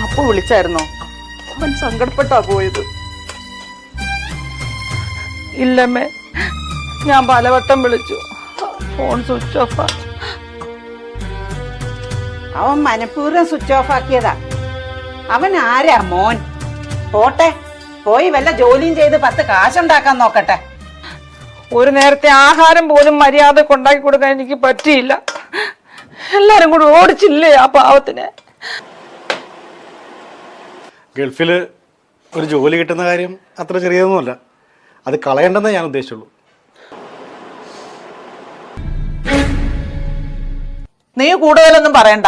അപ്പു വിളിച്ചായിരുന്നോ? അവൻ സങ്കടപ്പെട്ടാ പോയത്. ഇല്ലമ്മേ, ഞാൻ പലവട്ടം വിളിച്ചു, ഫോൺ സ്വിച്ച് ഓഫാ. അവൻ മനഃപൂർവ്വം സ്വിച്ച് ഓഫ് ആക്കിയതാ. അവൻ ആരാ മോൻ? പോട്ടെ, പോയി വല്ല ജോലിയും ചെയ്ത് 10 കാശുണ്ടാക്കാൻ നോക്കട്ടെ. ഒരു നേരത്തെ ആഹാരം പോലും മര്യാദ കൊണ്ടാക്കി കൊടുക്കാൻ എനിക്ക് പറ്റിയില്ല. എല്ലാരും കൂടി ഓടിച്ചില്ലേ ആ പാവത്തിനെ. ഗൾഫിൽ ഒരു ജോലി കിട്ടുന്ന കാര്യം അത്ര ചെറിയതൊന്നുമല്ല. അത് കളയണ്ടെന്നേ ഞാൻ ഉദ്ദേശിച്ചുള്ളൂ. നീ കൂടുതലൊന്നും പറയണ്ട.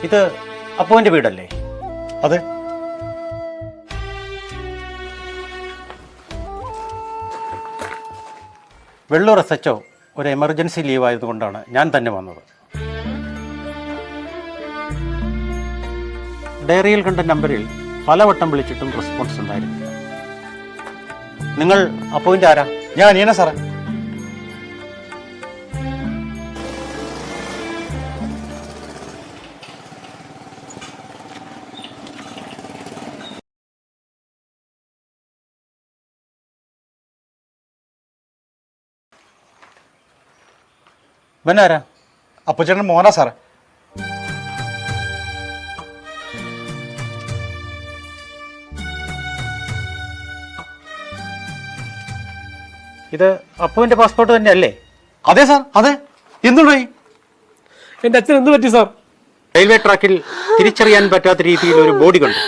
ഇത് അപ്പുവിന്റെ വീടല്ലേ? അതെ. വെള്ളൂർ SHO ഒരു എമർജൻസി ലീവ് ആയതുകൊണ്ടാണ് ഞാൻ തന്നെ വന്നത്. ഡയറിയിൽ കണ്ട നമ്പറിൽ പലവട്ടം വിളിച്ചിട്ടും റെസ്പോൺസ് ഉണ്ടായിരുന്നില്ല. നിങ്ങൾ അപ്പുവിന്റെ ആരാ? ഞാൻ അനിയന സാറേ. ഇവനാരാ? അപ്പച്ചേട്ടൻ മോനാ സാറേ. ഇത് അപ്പുവിന്റെ പാസ്പോർട്ട് തന്നെയല്ലേ? അതെ സാർ, അതെ. എന്തുണ്ടായി? എന്റെ അച്ഛൻ എന്ത് പറ്റി സാർ? റെയിൽവേ ട്രാക്കിൽ തിരിച്ചറിയാൻ പറ്റാത്ത രീതിയിൽ ഒരു ബോഡി കണ്ടു.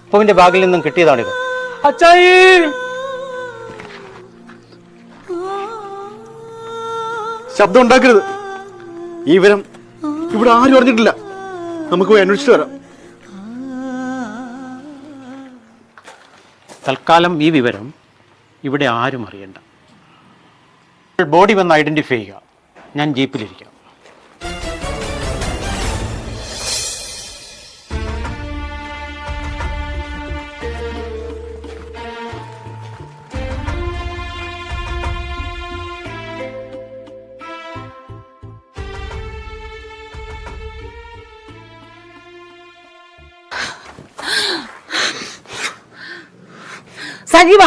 അപ്പുവിന്റെ ബാഗിൽ നിന്നും കിട്ടിയതാണിത്. അച്ചായി, ശബ്ദം ഉണ്ടാക്കരുത്. ഈ വിവരം ഇവിടെ ആരും അറിഞ്ഞിട്ടില്ല. നമുക്ക് പോയി അന്വേഷിച്ചു വരാം. തൽക്കാലം ഈ വിവരം ഇവിടെ ആരും അറിയണ്ട. ബോഡി വന്ന് ഐഡന്റിഫൈ ചെയ്യുക. ഞാൻ ജീപ്പിലിരിക്കാം. സജീവ,